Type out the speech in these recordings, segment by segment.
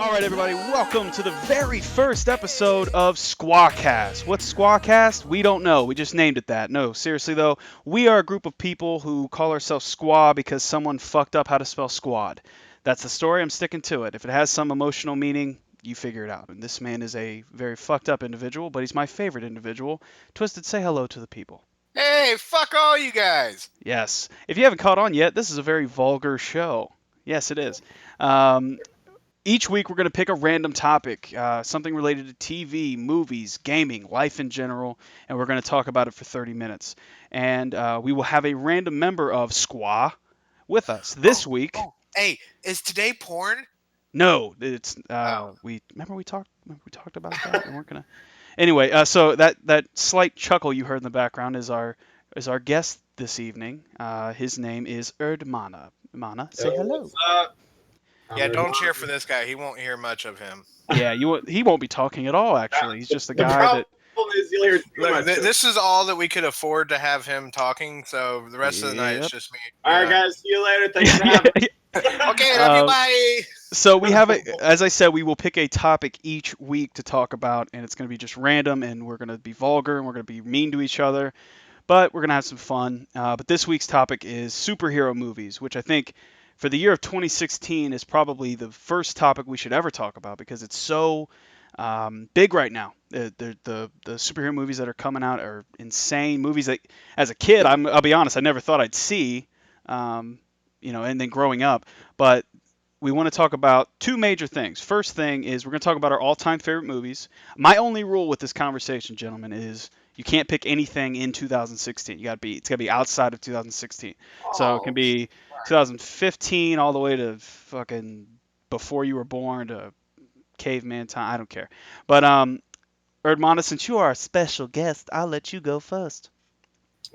All right, everybody, welcome to the very first episode of SquaaCast. What's SquaaCast? We don't know. We just named it that. No, seriously, though, we are a group of people who call ourselves Squaw because someone fucked up how to spell squad. That's the story. I'm sticking to it. If it has some emotional meaning, you figure it out. And this man is a very fucked up individual, but he's my favorite individual. Twisted, say hello to the people. Hey, fuck all you guys. Yes. If you haven't caught on yet, this is a very vulgar show. Yes, it is. Each week, we're going to pick a random topic, something related to TV, movies, gaming, life in general, and we're going to talk about it for 30 minutes. And we will have a random member of Squaw with us this week. Hey, is today porn? No, it's we talked about that. We weren't gonna. Anyway, so that slight chuckle you heard in the background is our guest this evening. His name is Erdmana. Mana, say hello. What's up? Yeah, don't cheer for this guy. He won't hear much of him. Yeah, he won't be talking at all. Actually, he's just a The guy problem that. is you'll hear too Look, much. this is all that we could afford to have him talking, so the rest of the night it's Yep. just me. All right, guys. See you later. Thanks for having me. Okay, love you, bye. So we have as I said, we will pick a topic each week to talk about, and it's going to be just random, and we're going to be vulgar, and we're going to be mean to each other, but we're going to have some fun. But this week's topic is superhero movies, which I think for the year of 2016 is probably the first topic we should ever talk about because it's so big right now. The superhero movies that are coming out are insane. Movies that, as a kid, I'll be honest, I never thought I'd see. And then growing up. But we want to talk about two major things. First thing is we're going to talk about our all-time favorite movies. My only rule with this conversation, gentlemen, is you can't pick anything in 2016. It's got to be outside of 2016. So it can be 2015 all the way to fucking before you were born to caveman time. I don't care. But Erdmana, since you are a special guest, I'll let you go first.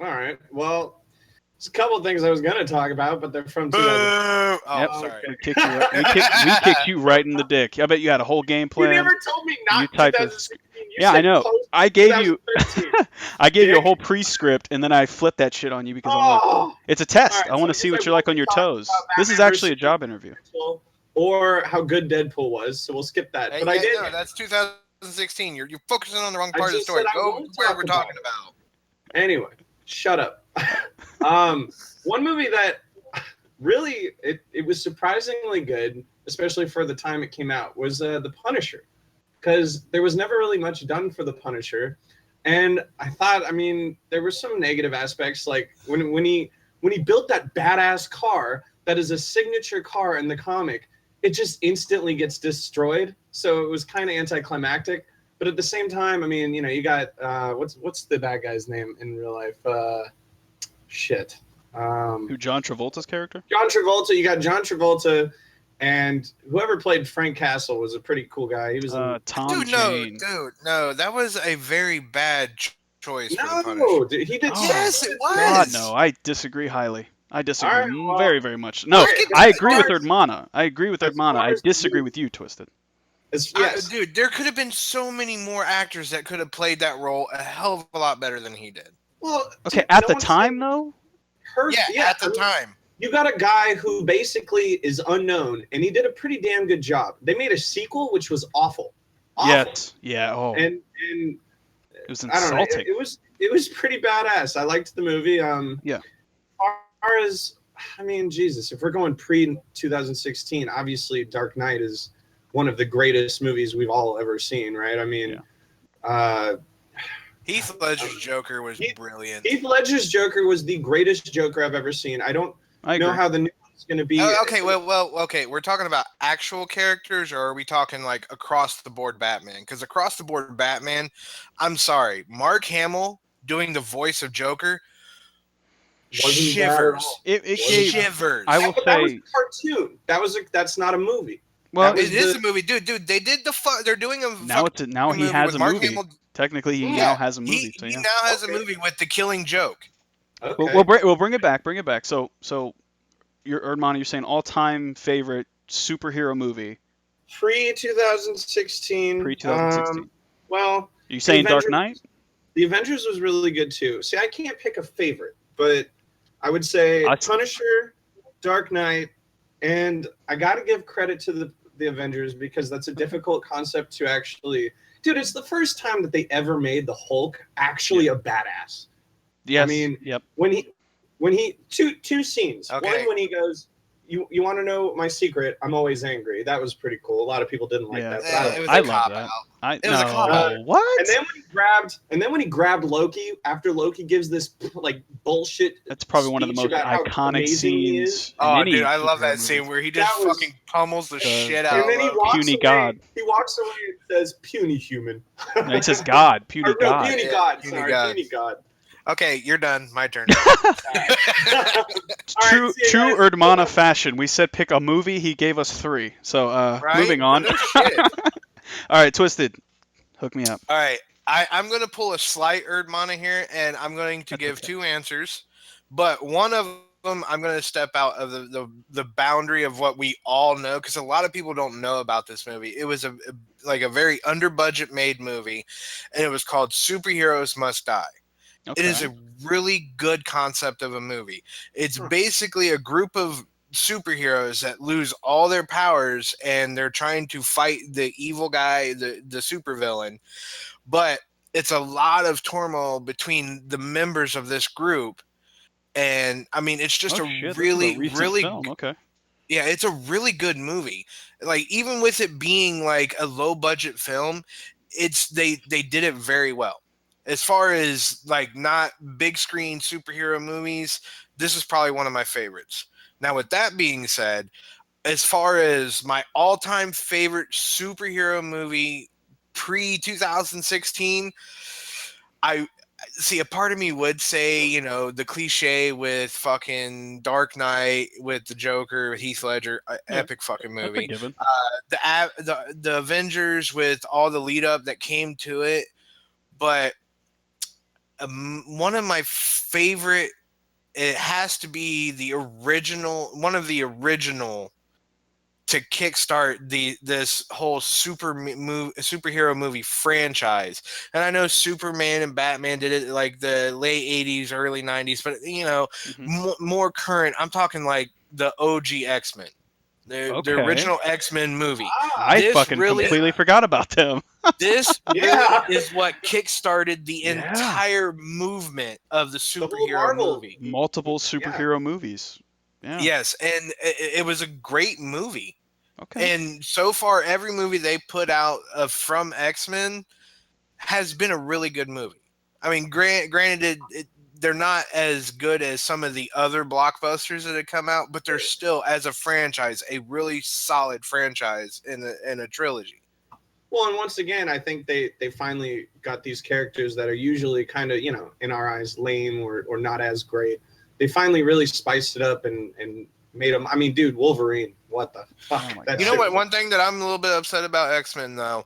All right. Well, there's a couple of things I was going to talk about, but they're from Boo! 2000. Oh, Yep. sorry. We kicked you right in the dick. I bet you had a whole game You plan. never told me not You typed 2016. You Yeah, said I know. close to I gave you 2013. I gave you a whole pre-script, and then I flipped that shit on you because I'm like, Oh! it's a test. All right, I want to so see I what guess you're I like on won't your talk toes. about This is Batman actually a versus job interview. Or how good Deadpool was, so we'll skip that. Hey, But I yeah, did. no, that's 2016. You're focusing on the wrong I part of the just story. said I Go won't where talk we're about talking it. about. Anyway, shut up. One movie that really it was surprisingly good, especially for the time it came out, was The Punisher, because there was never really much done for The Punisher, and I thought, there were some negative aspects, like when he built that badass car that is a signature car in the comic, it just instantly gets destroyed. So it was kind of anticlimactic. But at the same time, you got what's the bad guy's name in real life? Shit. Who, John Travolta's character? John Travolta. You got John Travolta, and whoever played Frank Castle was a pretty cool guy. He was in. Tom Jane. No, that was a very bad choice for the Punisher. No, dude, he did. Oh, Yes, it was. God, no, I disagree highly. I disagree All right, well, very, very much. No, look at I the agree with stars. Erdmana. I agree with As Erdmana. far I as disagree you- with you, Twisted. Yes. Dude, there could have been so many more actors that could have played that role a hell of a lot better than he did. Well, Okay, dude, at no the one's time, saying though? At the time. You got a guy who basically is unknown, and he did a pretty damn good job. They made a sequel, which was awful. Yes. Yeah, oh, And it was I don't know. insulting. It was pretty badass. I liked the movie. Yeah. As far as Jesus, if we're going pre-2016, obviously Dark Knight is one of the greatest movies we've all ever seen, right? Heath Ledger's Joker was brilliant. Heath Ledger's Joker was the greatest Joker I've ever seen. I don't I agree. know how the new one's going to be. Okay, okay. We're talking about actual characters, or are we talking like across the board Batman? Because across the board Batman, I'm sorry, Mark Hamill doing the voice of Joker, Wasn't bad at shivers. all. It gave, Shivers. I will But that was say, a cartoon. That's not a movie. well, that was It is a movie, dude. They did they're doing a now he movie has with a Mark movie. Hamill. Technically, he Yeah, now has a movie. He, so he yeah. now has Okay. a movie with the Killing Joke. Okay. We'll bring it back. Bring it back. So Erdmana, you're saying all-time favorite superhero movie Pre-2016. pre-2016? Well, You saying The Dark Avengers- Knight? The Avengers was really good too. See, I can't pick a favorite, but I would say I- Punisher, Dark Knight, and I got to give credit to the Avengers because that's a difficult concept to actually. Dude, it's the first time that they ever made the Hulk actually a badass. Yes. I mean, yep. when he two scenes. Okay. One when he goes, you want to know my secret? I'm always angry. That was pretty cool. A lot of people didn't like Yeah. that. But I It was I a love cop that. out. It was a cop out. What? And then when he grabbed Loki after Loki gives this like bullshit. That's probably one of the speech most about how iconic amazing he is. scenes. in Oh, any dude, I love superhero that movie. scene where he just That was- fucking pummels the shit the- out And then of he Loki. walks Puny away. god. He walks away and says, "Puny human." No, it says God, puny Or, no, God. puny Yeah, god. puny Sorry, god. puny god. Okay, you're done. My turn. True, see you true guys. Erdmana fashion. We said pick a movie. He gave us 3. So Right? moving on. No shit. All right, Twisted, hook me up. All right, I'm going to pull a slight Erdmana here, and I'm going to give 2 answers, but one of them I'm going to step out of the boundary of what we all know, because a lot of people don't know about this movie. It was a very under budget made movie, and it was called Superheroes Must Die. Okay. It is a really good concept of a movie. It's basically a group of superheroes that lose all their powers and they're trying to fight the evil guy, the supervillain. But it's a lot of turmoil between the members of this group. And I mean, it's just Oh, a shit, this is really, a recent really film. Okay. yeah, it's a really good movie. Like, even with it being like a low budget film, they did it very well. As far as like not big screen superhero movies, this is probably one of my favorites. Now, with that being said, as far as my all-time favorite superhero movie pre 2016, I see, a part of me would say, the cliche with fucking Dark Knight with the Joker, with Heath Ledger, epic fucking That's a movie. given. The Avengers with all the lead up that came to it, but one of my favorite, it has to be one of the original to kickstart this whole superhero movie franchise. And I know Superman and Batman did it like the late 80s, early 90s, but more current, I'm talking like the OG X-Men. The original X-Men movie. I fucking completely forgot about them. This Yeah. really is what kickstarted the entire movement of the superhero movie. Multiple superhero movies. Yeah. Yes, and it was a great movie. Okay. And so far, every movie they put out from X-Men has been a really good movie. I mean, granted, they're not as good as some of the other blockbusters that have come out, but they're still, as a franchise, a really solid franchise in a trilogy. Well, and once again, I think they finally got these characters that are usually kind of, in our eyes, lame or not as great. They finally really spiced it up and made them. I mean, dude, Wolverine, what the fuck? Oh you know what? One thing that I'm a little bit upset about X-Men, though,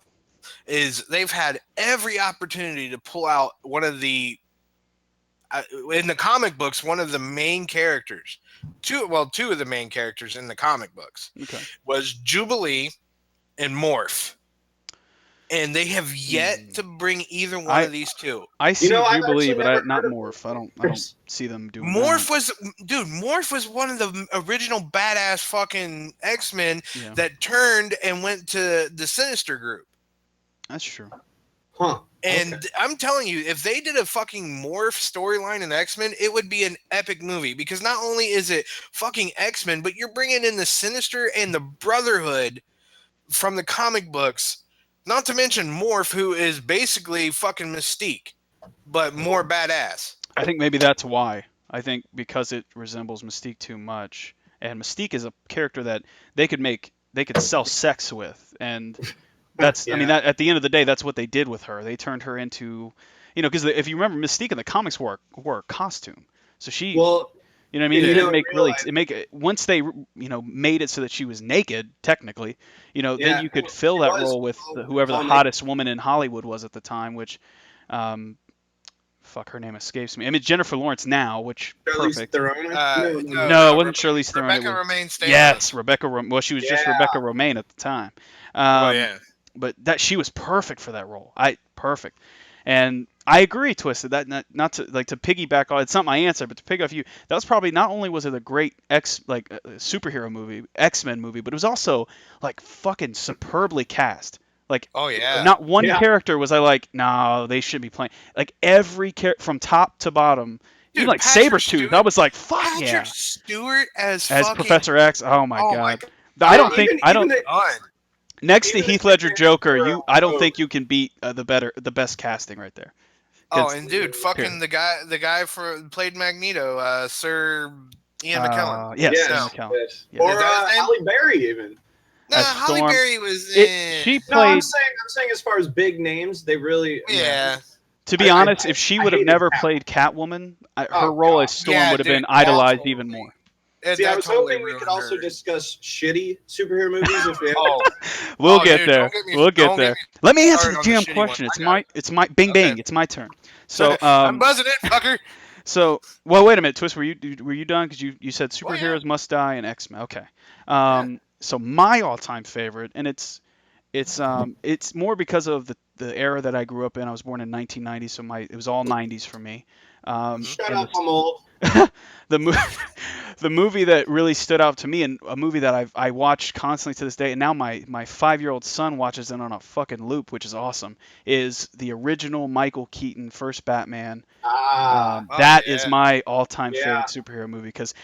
is they've had every opportunity to pull out one of the in the comic books, one of the main characters, two of the main characters in the comic books was Jubilee and Morph. And they have yet to bring either one of these two. I see Jubilee, but not Morph. I don't see them doing Morph that. Morph was one of the original badass fucking X-Men that turned and went to the Sinister Group. That's true. Huh. And I'm telling you, if they did a fucking Morph storyline in X-Men, it would be an epic movie, because not only is it fucking X-Men, but you're bringing in the Sinister and the Brotherhood from the comic books, not to mention Morph, who is basically fucking Mystique, but more badass. I think maybe that's why. I think because it resembles Mystique too much, and Mystique is a character that they could sell sex with, and that's I mean, that, at the end of the day, that's what they did with her. They turned her into, because if you remember, Mystique in the comics wore a costume, so she. Well, you know what I mean? It didn't make once they made it so that she was naked, technically, then you could fill that role with whoever the hottest woman in Hollywood was at the time, which fuck, her name escapes me. I mean, Jennifer Lawrence now, which perfect. No, it wasn't Charlize Theron. Rebecca Romaine Stamos. Yes, Rebecca. Well, she was just Rebecca Romaine at the time. But she was perfect for that role. Perfect. And I agree, Twisted. That not to like to piggyback on it's not my answer, but to pick off you, that was probably not only was it a great superhero movie, X-Men movie, but it was also like fucking superbly cast. Like Oh yeah. not one Yeah. character was I like, no, they should be playing. Like every character from top to bottom, even Dude, like Patrick Sabretooth, Stewart- I was like, fuck Patrick yeah. Stewart as fucking Professor X, oh my Oh my god. I don't Yeah, think even, I don't even the, God. next to even the Heath Ledger superheroes Joker, were I don't also- think you can beat the best casting right there. Oh, 'Cause- and dude, fucking the guy for played Magneto, Sir Ian McKellen. Yes, yes, Ian No. McKellen. yes. Yeah. Or Is that his name? Halle Berry even. Nah, As Holly Storm. Berry was She No, I'm played. saying as far as big names, they really Yeah. To be I- honest, if she I would have hated never Catwoman. played Catwoman, her Oh, role God. as Storm Yeah, would have dude, been idolized awful. even more. See, I That was totally hoping we could ruined also her. discuss shitty superhero movies if we have. Oh, We'll Oh, get dude, there. don't get me- We'll get don't get there. me Let me answer started the on the damn shitty question. one. It's I got my it. it's my bing Okay. bang. It's my turn. So I'm buzzing it, fucker. So, well, wait a minute, Twist. Were you done? Because you said Oh, yeah. superheroes must die and X-Men. Okay. So my all-time favorite, and it's more because of the era that I grew up in. I was born in 1990, so it was all 90s for me. Shut and up, I'm old. the the movie that really stood out to me, and a movie that I watched constantly to this day, and now my 5-year-old son watches it on a fucking loop, which is awesome, is the original Michael Keaton first Batman. Ah, That yeah. is my all-time Yeah. favorite superhero movie because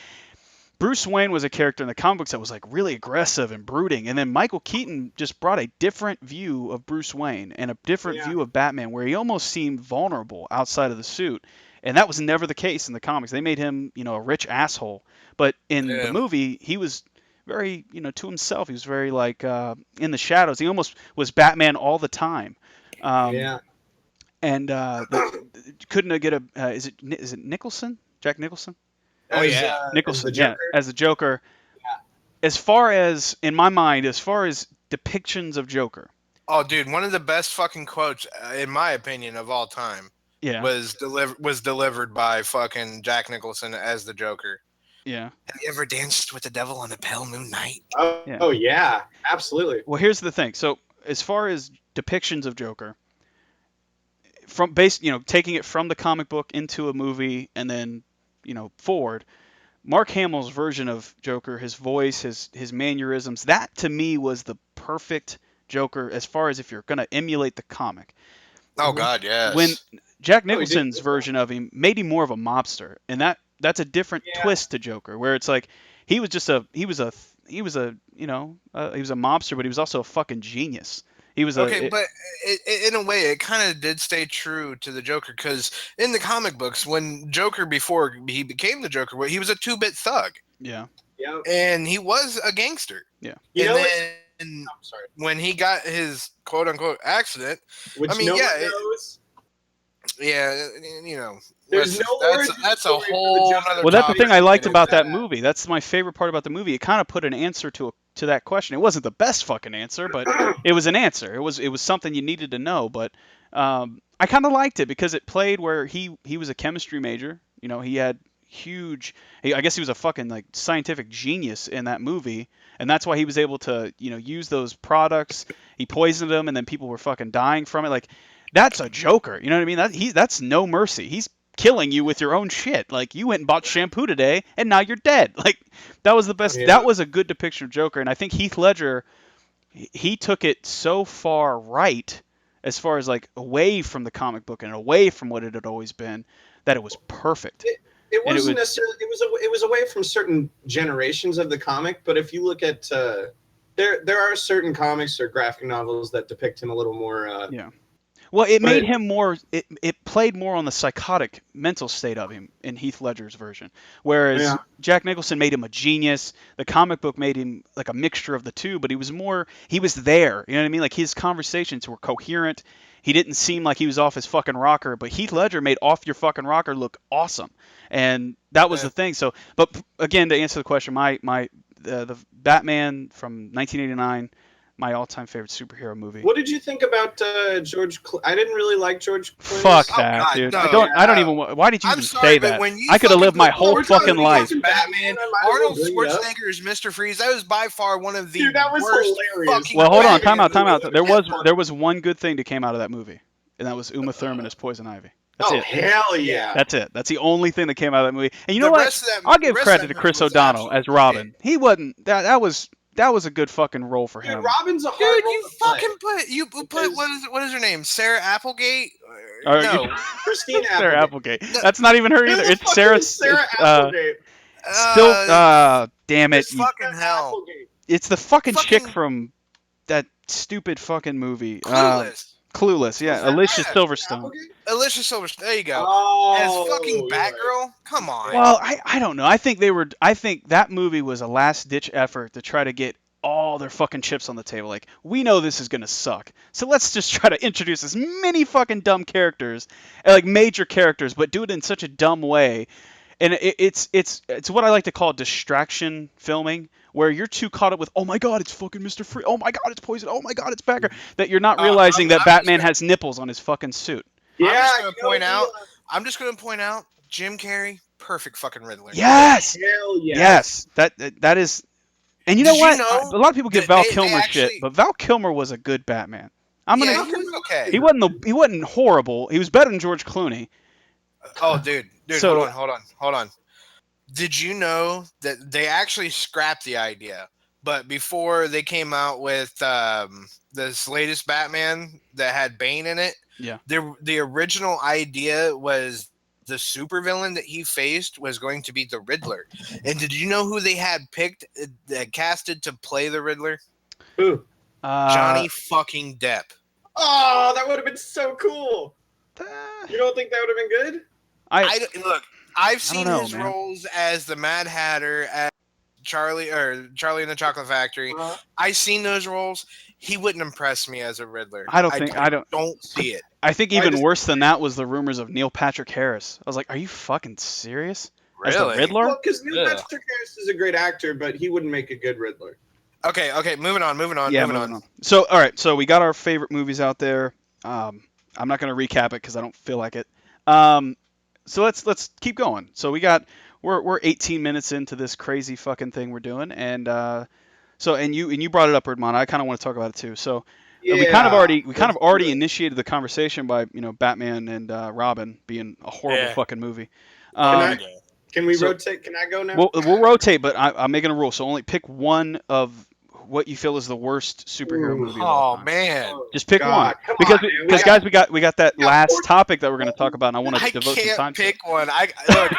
Bruce Wayne was a character in the comic books that was like really aggressive and brooding, and then Michael Keaton just brought a different view of Bruce Wayne and a different Yeah. view of Batman, where he almost seemed vulnerable outside of the suit, and that was never the case in the comics. They made him, a rich asshole, but in the Yeah. movie, he was very, to himself. He was very like in the shadows. He almost was Batman all the time. yeah. And couldn't get is it Nicholson? Jack Nicholson? Oh, yeah. As Nicholson, the yeah, Joker. as the Joker. As far as in my mind, as far as depictions of Joker, Oh, dude, one of the best fucking quotes, in my opinion, of all time yeah, was delivered by fucking Jack Nicholson as the Joker. yeah. Have you ever danced with the devil on a pale moon night? Oh, Yeah. oh yeah, absolutely. Well, here's the thing. So as far as depictions of Joker, taking it from the comic book into a movie and then, forward. Mark Hamill's version of Joker, his voice, his mannerisms, that to me was the perfect Joker as far as if you're going to emulate the comic. Oh, God, yes. When Jack Oh, he did Nicholson's good. version of him made him more of a mobster, and that's a different Yeah. twist to Joker, where it's like he was a mobster, but he was also a fucking genius. He was Okay, but in a way, it kind of did stay true to the Joker, because in the comic books, when Joker, before he became the Joker, he was a 2-bit thug, yeah, Yeah. and he was a gangster. You And know, then I'm sorry. when he got his quote-unquote accident, Which I mean, no yeah, one knows. yeah, There's no origin that's a story for the whole Joker. other well, that's the topic thing I liked to about get that into. movie. That's my favorite part about the movie. It kind of put an answer to that question. It wasn't the best fucking answer, but it was an answer. It was something you needed to know. But I kind of liked it because it played where he was a chemistry major. He had I guess he was a fucking like scientific genius in that movie, and that's why he was able to use those products. He poisoned them, and then people were fucking dying from it. Like that's a Joker. You know what I mean? That's no mercy. He's killing you with your own shit. Like you went and bought shampoo today, and now you're dead. Like that was the best. Yeah. That was a good depiction of Joker, and I think Heath Ledger, he took it so far right, as far as like away from the comic book and away from what it had always been, that it was perfect. It And it wasn't was- necessarily. It was away from certain generations of the comic. But if you look at there are certain comics or graphic novels that depict him a little more. Yeah. Well, it But- made him more. It played more on the psychotic mental state of him in Heath Ledger's version, whereas Yeah. Jack Nicholson made him a genius. The comic book made him like a mixture of the two, but he was more. He was there. You know what I mean? Like his conversations were coherent. He didn't seem like he was off his fucking rocker, but Heath Ledger made off your fucking rocker look awesome, and that was Yeah. the thing. So, but again, to answer the question, the Batman from 1989. My all-time favorite superhero movie. What did you think about George? I didn't really like George Clooney. Fuck Oh, that, God, dude. no. I don't even. Why did you I'm even sorry, say but that? when you I could have fucking lived my put whole George fucking Clooney life. as Batman, I might as well Arnold bring it up. Schwarzenegger as Mr. Freeze. That was by far one of the Dude, that was worst hilarious. fucking Well, hold on, Batman time out. movies There ever. was one good thing that came out of that movie. and that was Uma Thurman as Poison Ivy. That's Oh it. hell yeah! That's it. That's the only thing that came out of that movie. And you know The what? rest of that, I'll the give rest of credit that to movie Chris was O'Donnell as absolutely Robin. He wasn't that was a good fucking role for Dude, him. Robin's a hard Dude, role you to play. fucking put Because- what is her name? Sarah Applegate? Or No. you- Christine Sarah Applegate. Applegate. That's not even her Who either. the It's fuck Sarah. is Sarah It's, Applegate? damn it! Just fucking hell. Applegate. It's the fucking chick Fucking from that stupid fucking movie. Clueless. Clueless. Yeah, Was that Alicia Yeah. Silverstone. Applegate? Alicia Silverstone. There you go. Oh, As fucking you're right. Batgirl? Come on. Well, I don't know. I think that movie was a last ditch effort to try to get all their fucking chips on the table. Like, we know this is gonna suck, so let's just try to introduce as many fucking dumb characters, like major characters, but do it in such a dumb way. And it's what I like to call distraction filming, where you're too caught up with, oh my god, it's fucking Mr. Free, oh my god, it's Poison, oh my god, it's Batgirl, that you're not realizing that I'm Batman just has nipples on his fucking suit. Yeah, I'm just gonna point out Jim Carrey, perfect fucking Riddler. Yes, Hell yes. yes, that is. And you know Did what? you know A lot of people give that Val they Kilmer shit, actually- but Val Kilmer was a good Batman. I'm Yeah, gonna. he was okay. He wasn't horrible. He was better than George Clooney. Oh, dude, So- hold on. Did you know that they actually scrapped the idea? But before they came out with this latest Batman that had Bane in it, Yeah. the original idea was the supervillain that he faced was going to be the Riddler. And did you know who they had picked, casted to play the Riddler? Who? Johnny fucking Depp. Oh, that would have been so cool. uh, You don't think that would have been good? Look, I've seen know, his man. roles as the Mad Hatter, as Charlie in the Chocolate Factory. Uh, I've seen those roles. He wouldn't impress me as a Riddler. I don't see it. I think I even just- worse than that was the rumors of Neil Patrick Harris. I was like, are you fucking serious? As the Really? Riddler? well, because Neil Yeah. Patrick Harris is a great actor, but he wouldn't make a good Riddler. Okay, moving on. Yeah, moving on. So, all right, so we got our favorite movies out there. I'm not going to recap it because I don't feel like it. So let's keep going. So we're 18 minutes into this crazy fucking thing we're doing, and you brought it up, Erdman. I kind of want to talk about it too. So we kind of already initiated the conversation by Batman and Robin being a horrible fucking movie. Can we so- rotate? Can I go now? We'll rotate, but I'm making a rule. So only pick one of what you feel is the worst superhero Ooh. movie of all Oh time. man, Just pick God, one. come Because on, man. guys, we got that we got last 40 topic that we're going to talk about, and I want to I devote some time can't to it. pick one. Look,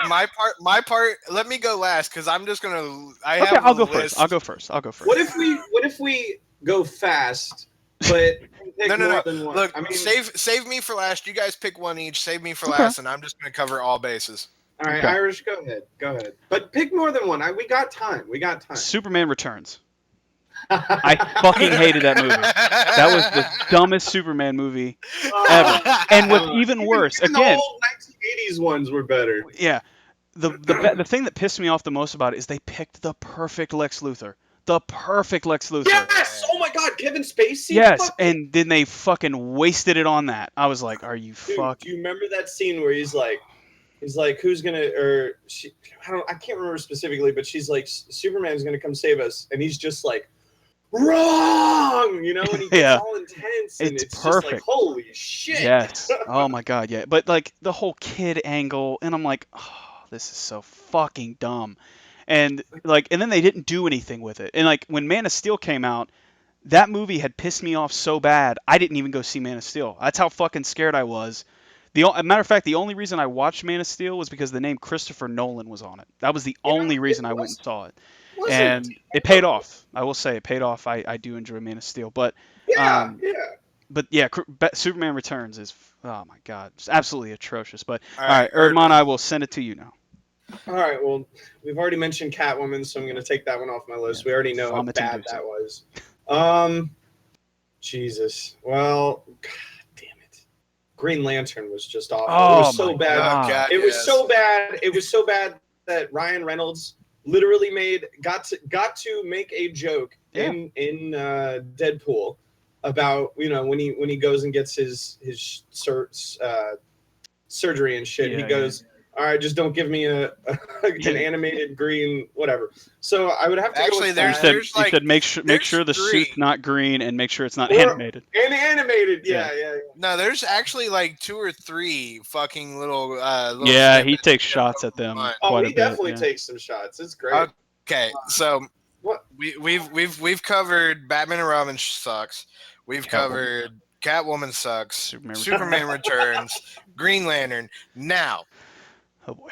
my part. Let me go last because I'm just gonna. Okay, I'll go first. I'll go first. What if we go fast, but pick No. more than one? Look, I mean, save me for last. You guys pick one each. Save me for Okay. last, and I'm just gonna cover all bases. all right, Okay. Irish, go ahead. But pick more than one. We got time. Superman Returns. I fucking hated that movie. That was the dumbest Superman movie ever. And what's even worse, even again, the old 1980s ones were better. yeah, the thing that pissed me off the most about it is they picked the perfect Lex Luthor. The perfect Lex Luthor. Yes! Oh my God, Kevin Spacey. Yes, Fuck. and then they fucking wasted it on that. I was like, are you Dude, fuck? do you remember that scene where he's like, who's gonna, or she, I can't remember specifically, but she's like, Superman's gonna come save us, and he's just like, wrong, and he gets Yeah. all intense, and It's it's just like, perfect. holy shit. Yes. Oh my god, yeah. But like the whole kid angle, and I'm like, oh, this is so fucking dumb. And then they didn't do anything with it. And like when Man of Steel came out, that movie had pissed me off so bad, I didn't even go see Man of Steel. That's how fucking scared I was. Matter of fact, the only reason I watched Man of Steel was because the name Christopher Nolan was on it. That was the only reason I went and saw it. And it paid off. I will say it paid off. I do enjoy Man of Steel, but Yeah. Superman Returns is, oh my god, it's absolutely atrocious. But All all right, Erdman, I will send it to you now. All right. Well, we've already mentioned Catwoman, so I'm gonna take that one off my list. Yeah, We already know how vomit bad inducing. that was. Jesus. Well, God damn it. Green Lantern was just awful. Oh it was so my bad. God. It was so bad. It was so bad that Ryan Reynolds literally got to make a joke Yeah. in Deadpool about when he goes and gets his surgery and shit. Yeah, he goes, all right, just don't give me an animated green whatever. So I would have to Actually, go with You that. said make sure there's the suit's three. not green and make sure it's not Or- animated. And animated, yeah. No, there's actually like 2 or 3 fucking little. Yeah, he snippets takes that shots come at them to mind. Oh, quite a he bit. definitely Yeah. takes some shots. It's great. Okay, so What? we've covered Batman and Robin sucks. We've Catwoman. covered Catwoman sucks. Superman Returns. Green Lantern. Now Oh boy.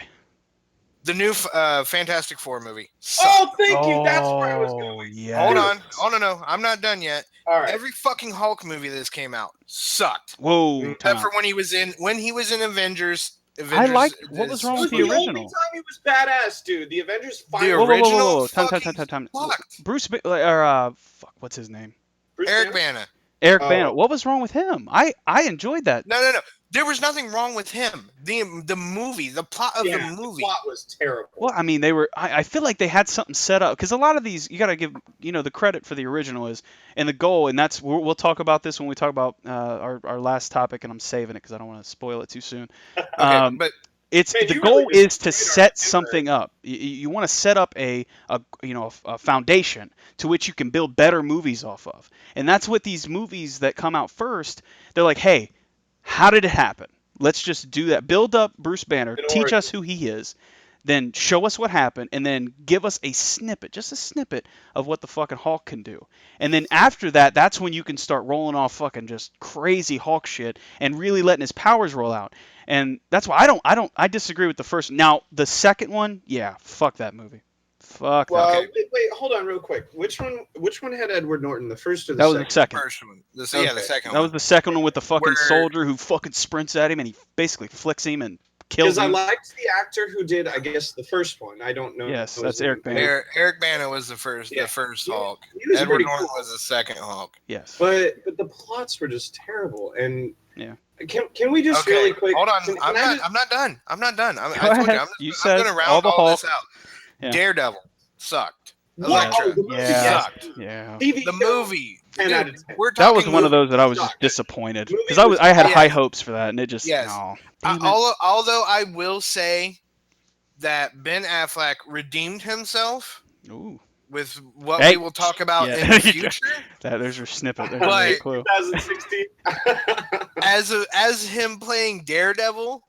the new Fantastic Four movie. Sucked. Oh, thank you. That's where I was going. Yeah. Hold on. Oh no, I'm not done yet. All right. Every fucking Hulk movie that came out sucked. Whoa. Mm. Except for when he was in Avengers. I liked. What was wrong It with was the the original? only time he was badass, dude. The Avengers The finally. original Time. fucking sucked. Bruce or fuck, what's his name? Bruce Eric Banner? Bana. Eric Oh. Bana. What was wrong with him? I enjoyed that. No. There was nothing wrong with him. The movie, the plot of Yeah, the movie. plot was terrible. Well, I mean, they were. I feel like they had something set up because a lot of these, you got to give, the credit for the original is, and the goal, and that's we'll talk about this when we talk about our last topic, and I'm saving it because I don't want to spoil it too soon. Okay, but It's Man, the you goal really is to destroyed our set itinerary. something up. You want to set up a foundation to which you can build better movies off of, and that's what these movies that come out first. They're like, hey, how did it happen? Let's just do that. Build up Bruce Banner, An teach origin. us who he is, then show us what happened, and then give us a snippet, just a snippet of what the fucking Hulk can do. And then after that, that's when you can start rolling off fucking just crazy Hulk shit and really letting his powers roll out. And that's why I disagree with the first. Now the second one, yeah, fuck that movie. Fuck Well, that. Okay. wait, hold on, real quick. Which one had Edward Norton? The first or the That was second? the second. first one. The Okay. second That one. was the second one with the fucking Where- soldier who fucking sprints at him and he basically flicks him and kills Because I him. liked the actor who did, I guess, the first one. I don't know. Yes, his that's name. Eric Bana. Eric Bana was the first Yeah. Hulk. He was Edward pretty Norton cool. was the second Hulk. Yes. But the plots were just terrible. And Yeah. Can we just Okay, really quick? hold on. can I'm I not. just- I'm not done. I'm not done. I Go told ahead. you. You I'm said going to all round the all this Hulk. out. Yeah. Daredevil sucked. What? Elektra. Oh, the movie Yeah. sucked. Yeah. TV The show, movie. 10 out of Dude, 10. we're That was talking one of those that I was sucked. just disappointed Movie because was- I had yeah. high hopes for that and it just Yes. no. Damn it. Although I will say that Ben Affleck redeemed himself Ooh. with what Hey. we will talk about Yeah. in the future. There's your snippet. There's But- your clue. 2016. As him playing Daredevil,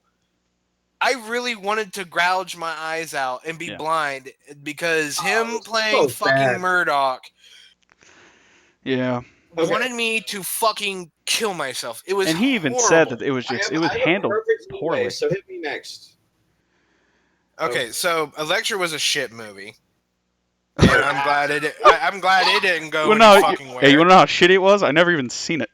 I really wanted to gouge my eyes out and be Yeah. blind because Oh, him it's playing so fucking bad. Murdoch Yeah. Okay. wanted me to fucking kill myself. It was And he even horrible. said that it was I just have- it was I have a handled perfect leeway, poorly. So hit me next. Okay, so Elektra was a shit movie. And I'm glad it didn't go Well, any no, fucking Hey, you where. want to know how shitty it was? I never even seen it.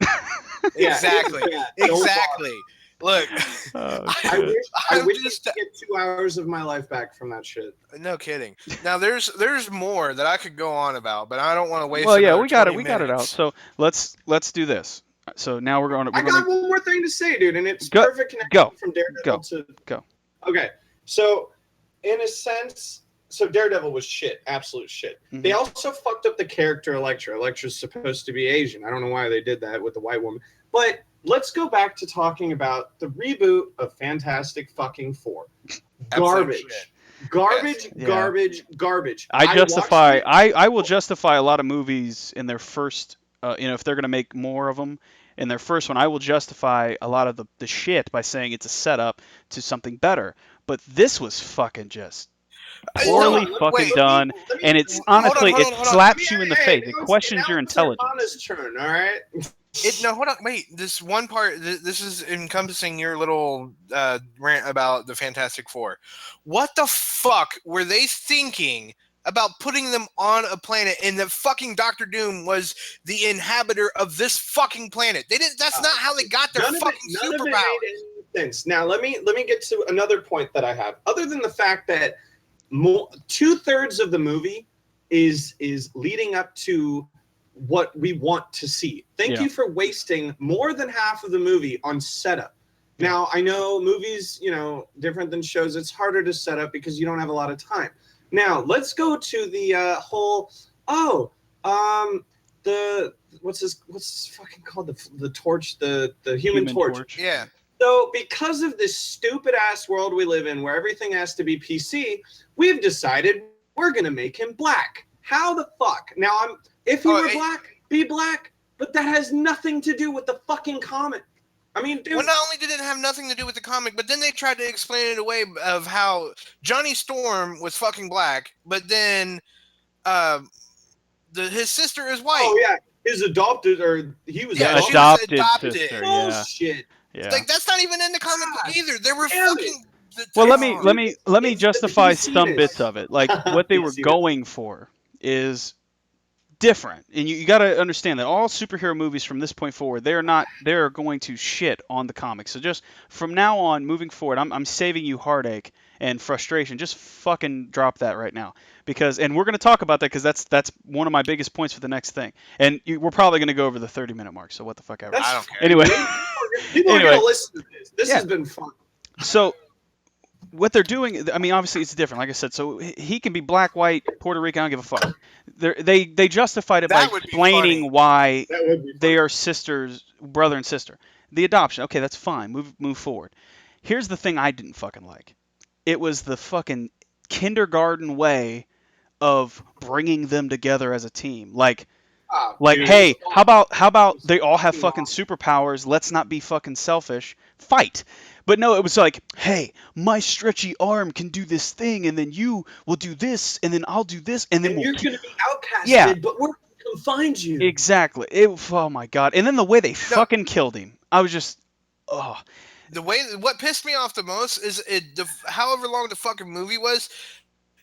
Yeah, Exactly. yeah, don't Exactly. Look, Oh, I shit. wish I I'm wish just- I could get 2 hours of my life back from that shit. no kidding. Now there's more that I could go on about, but I don't want to waste. Well, yeah, another we got it. 20 We got it out. minutes. So let's do this. So now we're going. I We're got going. one more thing to say, dude, and it's Go- perfect connection go. from Daredevil Go. to Go. Okay, so in a sense, so Daredevil was shit, absolute shit. Mhm. They also fucked up the character Elektra. Elektra's supposed to be Asian. I don't know why they did that with the white woman, but let's go back to talking about the reboot of Fantastic fucking Four. Absolute Garbage. shit. Garbage, Yeah. garbage, garbage. I justify. watched I will justify a lot of movies in their first. If they're gonna make more of them, in their first one, I will justify a lot of the shit by saying it's a setup to something better. But this was fucking just poorly No, fucking wait, done, let me- and it's hold on, honestly hold on, it hold on. slaps you in the Hey, face. now It it's- questions now your it's intelligence. Armana's turn, all right? No, hold on, wait. This one part. This is encompassing your little rant about the Fantastic Four. What the fuck were they thinking about putting them on a planet? And that fucking Doctor Doom was the inhabitor of this fucking planet. They didn't. That's not how they got their None of fucking it superpowers. made any sense. Now let me get to another point that I have. Other than the fact that 2/3 of the movie is leading up to what we want to see. Thank Yeah. you for wasting more than half of the movie on setup. Now I know movies, different than shows. It's harder to set up because you don't have a lot of time. Now let's go to the whole. What's this fucking called, the torch, the human torch. Yeah. So, because of this stupid ass world we live in where everything has to be PC, we've decided we're going to make him black. How the fuck? Now, if you were black, be black, but that has nothing to do with the fucking comic. I mean, dude. Well, not only did it have nothing to do with the comic, but then they tried to explain it away of how Johnny Storm was fucking black, but then his sister is white. Oh, yeah. His adopted, or he was adopted sister. Bullshit. Yeah. Like, that's not even in the comic book either. There were fucking... Well, let me justify some bits of it. Like, what they were going for is different, and you got to understand that all superhero movies from this point forward, they're going to shit on the comics. So just from now on, moving forward, I'm saving you heartache and frustration. Just fucking drop that right now, and we're going to talk about that because that's one of my biggest points for the next thing. And we're probably going to go over the 30-minute mark. So what the fuck ever. I don't care. Anyway, people are going to listen to this. This has been fun. So what they're doing, I mean, obviously it's different, like I said. So he can be black, white, Puerto Rican, I don't give a fuck. They justified it by explaining why they are sisters, brother and sister. The adoption, okay, that's fine. Move forward. Here's the thing I didn't fucking like. It was the fucking kindergarten way of bringing them together as a team. Like, hey, how about they all have fucking superpowers? Let's not be fucking selfish. Fight. But no, it was like, hey, my stretchy arm can do this thing, and then you will do this, and then I'll do this, and then you're going to be outcasted, but we're going to find you. Exactly. Oh my god. And then the way they fucking killed him, I was just, oh. What pissed me off the most is however long the fucking movie was,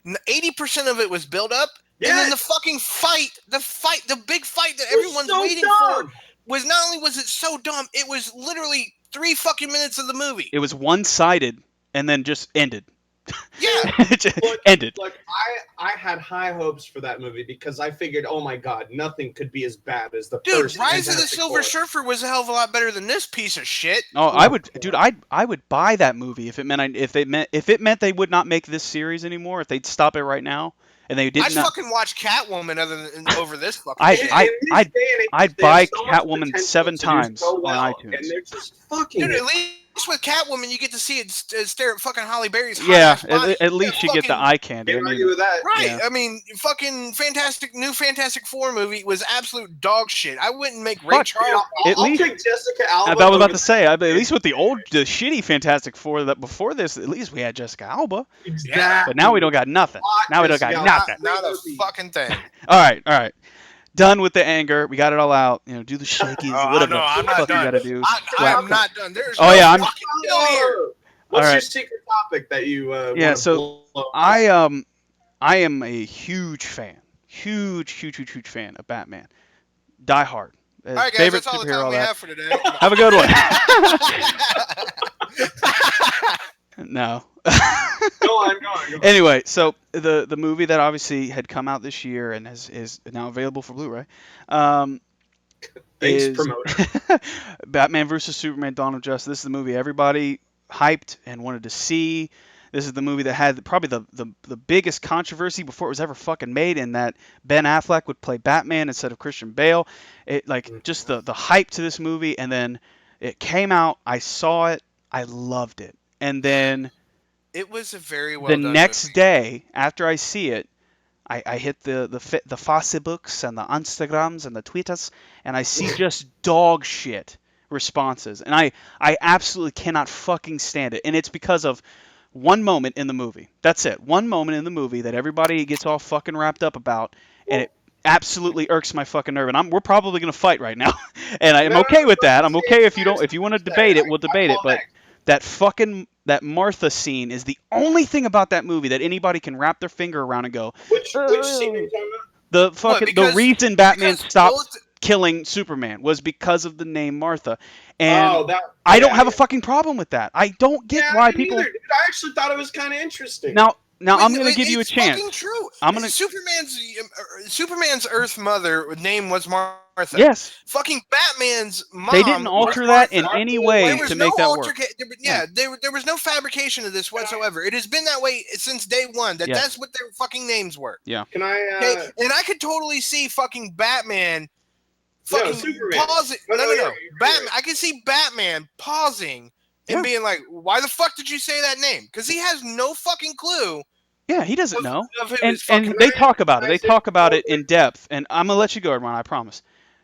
80% of it was built up, and then the fucking the big fight that everyone's waiting for was not only was it so dumb, it was literally 3 fucking minutes of the movie. It was one-sided and then just ended. Yeah. It just ended. Like, I had high hopes for that movie because I figured, oh my god, nothing could be as bad as the first. Dude, Rise of the Silver Surfer was a hell of a lot better than this piece of shit. Oh, I would buy that movie if it meant they would not make this series anymore, if they'd stop it right now. And they didn't. I'd fucking watch Catwoman over this fucking. I'd buy Catwoman 7 times on iTunes. And they're just fucking. Dude, at least with Catwoman, you get to see it stare at fucking Halle Berry's. At least you get the eye candy. Can't argue with that. Right. Yeah. I mean, fucking new Fantastic Four movie was absolute dog shit. I wouldn't make Ray Charles. I'll take Jessica Alba. I was about to say, at least with the shitty Fantastic Four that before this, at least we had Jessica Alba. Exactly. But now we don't got nothing. Now we don't got nothing. Not a fucking thing. All right. Done with the anger. We got it all out. You know, do the shakies. Whatever I'm the not fuck done. you gotta do. I'm not done. There's I'm. Fucking here. What's your secret topic that you? So I am a huge fan, huge fan of Batman. Die Hard. All right, guys, favorite that's all the superhero. time we have for today. Have a good one. No. Go on. Anyway, so the movie that obviously had come out this year and is now available for Blu-ray. Thanks, promoter. Batman vs Superman: Dawn of Justice. This is the movie everybody hyped and wanted to see. This is the movie that had probably the biggest controversy before it was ever fucking made, in that Ben Affleck would play Batman instead of Christian Bale. Just the hype to this movie, and then it came out. I saw it. I loved it. And then it was a very well the done next movie. day after I see it, I hit the Facebooks and the Instagrams and the Twitters, and I see just dog shit responses, and I absolutely cannot fucking stand it. And it's because of one moment in the movie. That's it. One moment in the movie that everybody gets all fucking wrapped up about, and it absolutely irks my fucking nerve. And we're probably gonna fight right now, and I'm okay with that. I'm okay if you want to debate it, we'll debate it. But that Martha scene is the only thing about that movie that anybody can wrap their finger around and go. Which scene are you talking about? The reason Batman stopped killing Superman was because of the name Martha. And I don't have a fucking problem with that. I don't get why people. Neither. I actually thought it was kind of interesting. Now I'm going to give you a chance. It's fucking true. I'm gonna. Superman's Earth mother name was Martha. Yes. Fucking Batman's mom. They didn't alter that in any way to make that work. There was no fabrication of this whatsoever. It has been that way since day one. That's what their fucking names were. Yeah. Can I? And I could totally see fucking Batman. Superman. Pausing. No. Batman. I can see Batman pausing Him Yeah. being like, why the fuck did you say that name? Because he has no fucking clue Yeah, he doesn't of, know. of who And his fucking. they talk about it. Can I They say talk about real it in quick? depth. And I'm gonna let you go, Armand. I promise.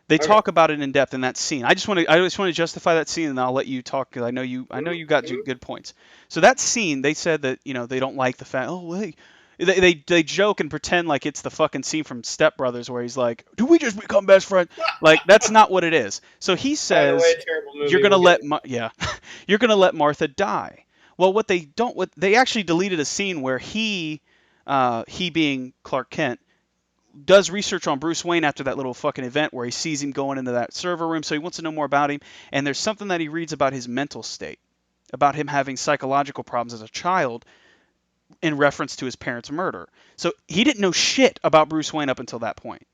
They Okay. talk about it in depth in that scene. I just want to justify that scene, and I'll let you talk because I know you got good points. So that scene, they said that they don't like the fact. Oh, hey. They joke and pretend like it's the fucking scene from Step Brothers where he's like, "Do we just become best friends?" Like that's not what it is. So he By the way, says, a terrible movie. "You're gonna We'll get let yeah, you're gonna let Martha die." Well, what they actually deleted a scene where he being Clark Kent does research on Bruce Wayne after that little fucking event where he sees him going into that server room, so he wants to know more about him. And there's something that he reads about his mental state, about him having psychological problems as a child in reference to his parents' murder. So he didn't know shit about Bruce Wayne up until that point.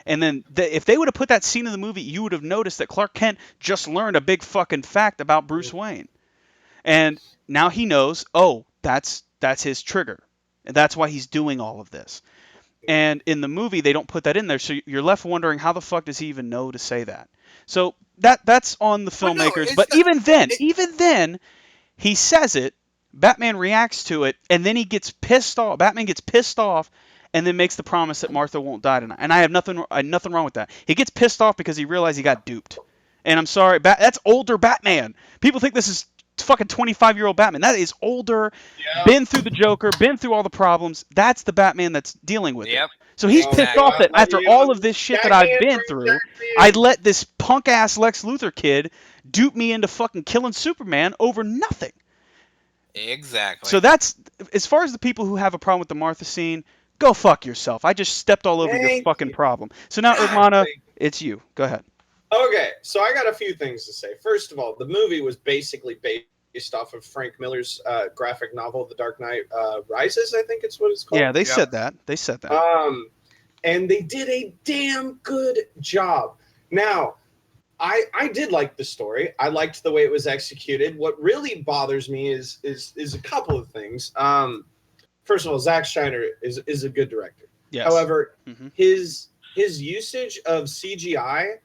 And then if they would have put that scene in the movie, you would have noticed that Clark Kent just learned a big fucking fact about Bruce Wayne. And now he knows, oh, that's his trigger. And that's why he's doing all of this. And in the movie, they don't put that in there, so you're left wondering how the fuck does he even know to say that? So that's on the Well, no, filmmakers. it's But not- even then, he says it. Batman reacts to it, and then he gets pissed off. Batman gets pissed off, and then makes the promise that Martha won't die tonight. And I have nothing wrong with that. He gets pissed off because he realized he got duped. And I'm sorry, that's older Batman. People think this is fucking 25-year-old Batman. That is older, been through the Joker, been through all the problems. That's the Batman that's dealing with Yep. it. So he's pissed Exactly. off that Well, after you all know, of this shit that Batman I've been brings through, Batman. I let this punk ass Lex Luthor kid dupe me into fucking killing Superman over nothing. Exactly. So that's as far as the people who have a problem with the Martha scene. Go fuck yourself. I just stepped all over your Thank fucking you. problem. So now, God, Urbana, thank it's you. Go ahead. Okay, so I got a few things to say. First of all, the movie was basically based off of Frank Miller's graphic novel, The Dark Knight Rises, I think it's what it's called. Yeah, they Yep. said that. They said that. And they did a damn good job. Now, I did like the story. I liked the way it was executed. What really bothers me is a couple of things. First of all, Zack Snyder is a good director. Yes. However, Mhm. his usage of CGI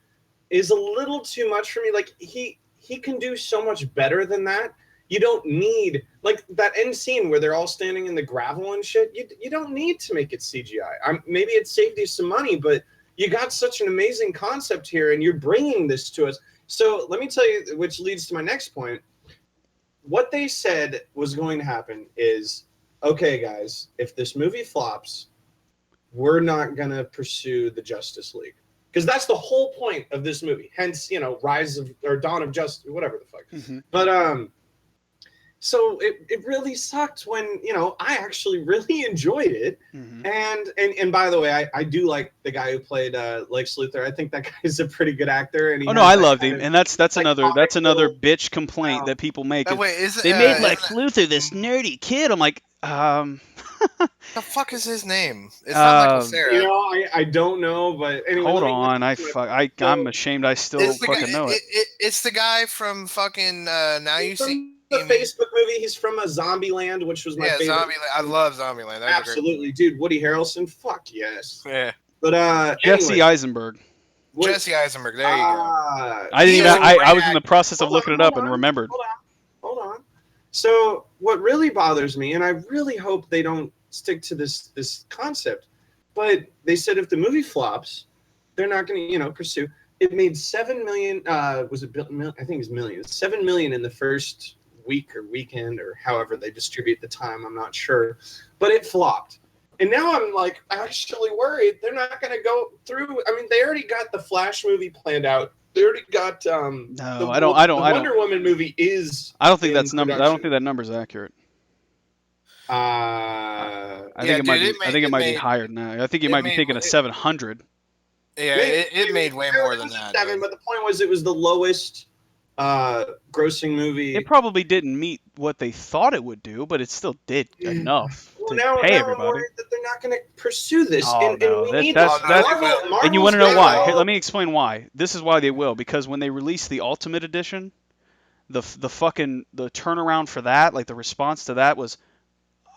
is a little too much for me. Like he can do so much better than that. You don't need like that end scene where they're all standing in the gravel and shit. You don't need to make it CGI. Maybe it saved you some money, but you got such an amazing concept here, and you're bringing this to us. So let me tell you, which leads to my next point. What they said was going to happen is, okay, guys, if this movie flops, we're not going to pursue the Justice League. Because that's the whole point of this movie. Hence, Rise of or Dawn of Justice, whatever the fuck. Mm-hmm. But so it really sucked when I actually really enjoyed it. Mm-hmm. And by the way, I do like the guy who played Lex Luthor. I think that guy's a pretty good actor. And Oh no, I loved him, and that's like, another comical- bitch complaint that people make. That way, is They made Lex Luthor this nerdy kid. I'm like, the fuck is his name? It's not Michael Cera. I don't know, but anyway. hold let me- on, I'm ashamed. I still It's the fucking guy. know it. It's the guy from fucking Now You He's from See the Me. Facebook movie. He's from a Zombieland, which was my Yeah, favorite. Zombieland. I love Zombieland. That was a great Absolutely, dude. Woody Harrelson. Fuck yes. movie. Yeah. But Jesse anyway, Eisenberg. Jesse Eisenberg. There you go. I didn't he even. is a great I was in the actor. process of Hold looking on, it up hold and on, remembered. Hold on. So what really bothers me, and I really hope they don't stick to this concept, but they said if the movie flops, they're not going to pursue. It made 7 million. Was it? I think it's millions. 7 million in the first week or weekend or however they distribute the time. I'm not sure, but it flopped. And now I'm like actually worried they're not going to go through. I mean, they already got the Flash movie planned out. They already got No, the I don't. Wonder Woman movie is. I don't think in that's number. I don't production. think that number's accurate. I I think it might be. I think it might be made- higher than that. I think you it might be made- thinking of 700. Yeah, it made way more than that. Seven, dude. but the point was it was the lowest grossing movie. It probably didn't meet what they thought it would do, but it still did enough Well, to now pay I'm everybody. worried that they're not going to pursue this. Oh, no, we that- need that's- that's- And you want to know Marvel's why? got Here, let me explain why. This is why they will. Because when they released the Ultimate Edition, the turnaround for that, like the response to that was,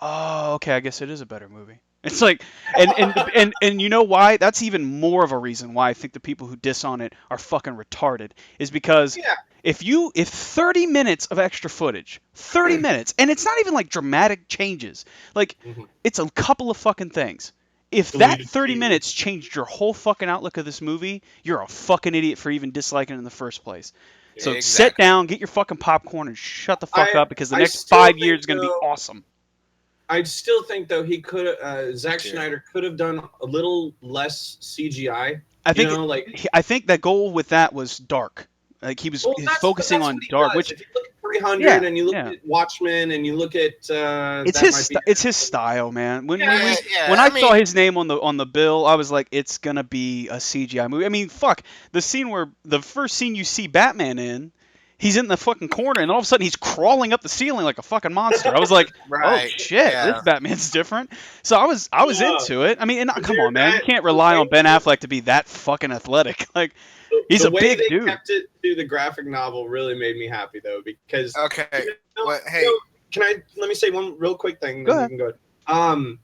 oh, okay, I guess it is a better movie. It's like, and you know why? That's even more of a reason why I think the people who diss on it are fucking retarded. Is because Yeah. If 30 minutes of extra footage, 30 minutes, and it's not even like dramatic changes, like it's a couple of fucking things. If that 30 minutes changed your whole fucking outlook of this movie, you're a fucking idiot for even disliking it in the first place. So sit down, get your fucking popcorn, and shut the fuck up, because the next 5 years is gonna be awesome. I still think though Zack Snyder could have done a little less CGI. I think that goal with that was dark. Like he was focusing on dark, which if you look at 300 and you look at Watchmen and you look at it's his style, man. When I saw his name on the bill, I was like, it's gonna be a CGI movie. I mean, fuck, the first scene you see Batman in, he's in the fucking corner, and all of a sudden he's crawling up the ceiling like a fucking monster. I was like, oh shit, this Batman's different. So I was into it. I mean, come on, man, you can't rely on Ben Affleck to be that fucking athletic. Like, he's a big dude. The way they kept it to the graphic novel really made me happy, though, because let me say one real quick thing. Go ahead. You can go.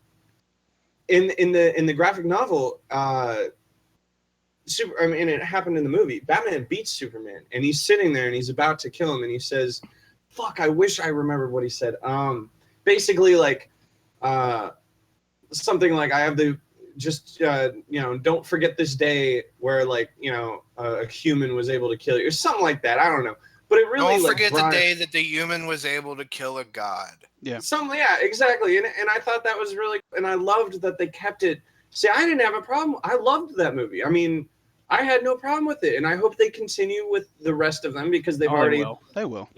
In the graphic novel, it happened in the movie. Batman beats Superman, and he's sitting there, and he's about to kill him, and he says, "Fuck! I wish I remembered what he said." Basically, like, something like, "I have the don't forget this day where, like, a human was able to kill you," or something like that. I don't know, but it really don't forget the day that the human was able to kill a god. Yeah, exactly. And I thought that was really, and I loved that they kept it. See, I didn't have a problem. I loved that movie. I mean, I had no problem with it, and I hope they continue with the rest of them, because they've already they will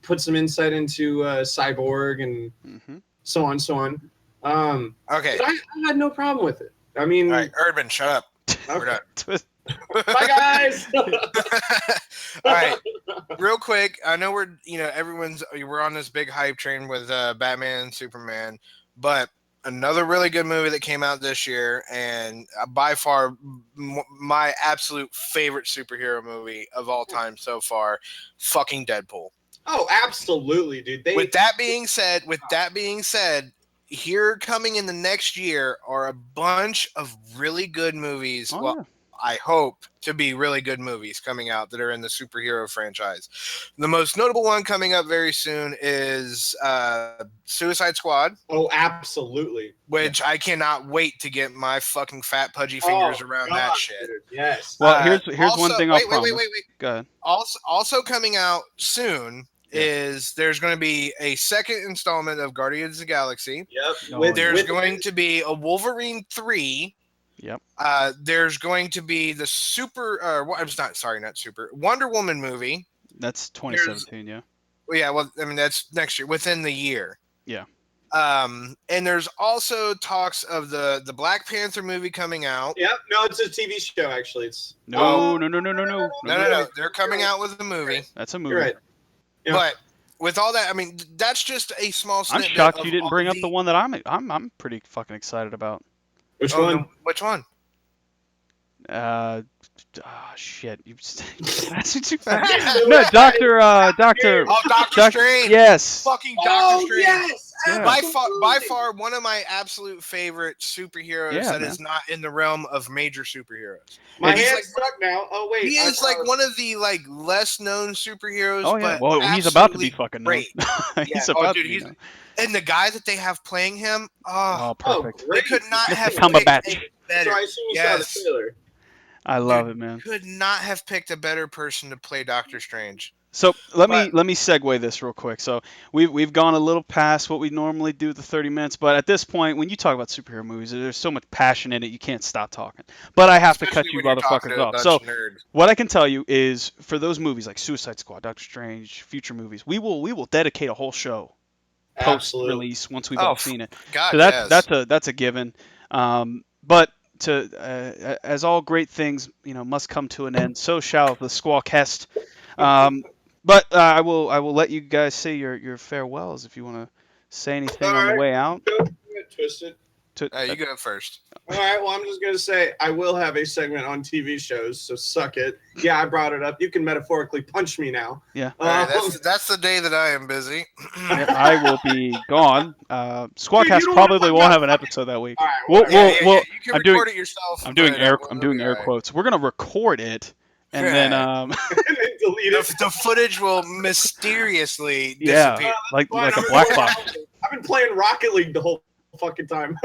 put some insight into Cyborg and so on. Okay, but I had no problem with it. I mean, all right, Urban, shut up. We're done. Bye, guys. All right, real quick. I know we're on this big hype train with Batman and Superman, but another really good movie that came out this year, and by far my absolute favorite superhero movie of all time so far, fucking Deadpool. Oh, absolutely, dude. With that being said, here coming in the next year are a bunch of really good movies. I hope to be really good movies coming out that are in the superhero franchise. The most notable one coming up very soon is Suicide Squad. Oh, absolutely. Which I cannot wait to get my fucking fat pudgy fingers around that shit. Dude, yes. Well, here's one thing I'll promise. Wait. Go ahead. Also coming out soon is there's going to be a second installment of Guardians of the Galaxy. Yep. There's going to be a Wolverine 3. Yep. There's going to be the Wonder Woman movie. That's 2017, yeah. Well, yeah, well, I mean, that's next year, within the year. Yeah. And there's also talks of the Black Panther movie coming out. Yep. No, it's a TV show, actually. It's No. They're coming out with a movie. That's a movie. You're right. Yeah. But with all that, I mean, that's just a small snippet. I'm shocked you didn't bring up the one that I'm pretty fucking excited about. Which one? Which one? Shit. That's too fast. No, Doctor. Oh, Doctor Strange. Yes. Fucking Doctor Strange. Yes. Yeah. By far, one of my absolute favorite superheroes is not in the realm of major superheroes. My hand's stuck now. Oh wait, he is like one of the less known superheroes. Oh yeah. But well, he's about to be fucking great. He's about to be. And the guy that they have playing him, perfect. They could not have picked a better. So I assume you saw the trailer. I love it, man. Could not have picked a better person to play Doctor Strange. So let me segue this real quick. So we've gone a little past what we normally do, the 30 minutes, but at this point, when you talk about superhero movies, there's so much passion in it, you can't stop talking. But I have to cut you motherfuckers off. So what I can tell you is, for those movies like Suicide Squad, Doctor Strange, future movies, we will dedicate a whole show post-release once we've all seen it. God, so that's a given. But as all great things, must come to an end, so shall the SquaaCast. But I will let you guys say your farewells if you want to say anything on the way out. Twisted. You go first. All right. Well, I'm just gonna say I will have a segment on TV shows, so suck it. Yeah, I brought it up. You can metaphorically punch me now. Yeah. That's the day that I am busy. I will be gone. SquaaCast probably won't have an episode that week. All right, you can record it yourself. I'm doing air quotes. We're gonna record it. And then and then delete delete it. The footage will mysteriously Yeah, disappear. like Fine, a I've been black playing- box. I've been playing Rocket League the whole fucking time.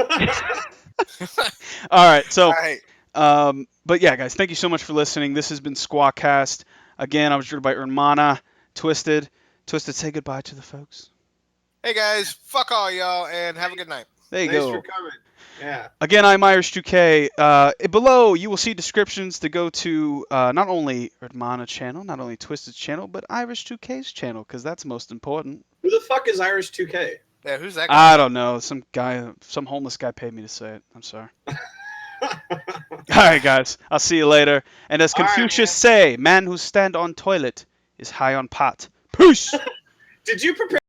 All right, so All right. but yeah, guys, thank you so much for listening. This has been SquaaCast. Again, I was joined by Hermana, Twisted. Twisted, say goodbye to the folks. Hey guys, fuck all y'all, and have a good night. There you Thanks go. for coming. Yeah. Again, I'm Irish 2K. Below, you will see descriptions to go to not only Hermana's channel, not only Twisted's channel, but Irish 2K's channel, because that's most important. Who the fuck is Irish 2K? Yeah, who's that guy? I don't know. Some guy, some homeless guy paid me to say it. I'm sorry. All right, guys. I'll see you later. And as All right, Confucius say, man who stand on toilet is high on pot. Peace! Did you prepare?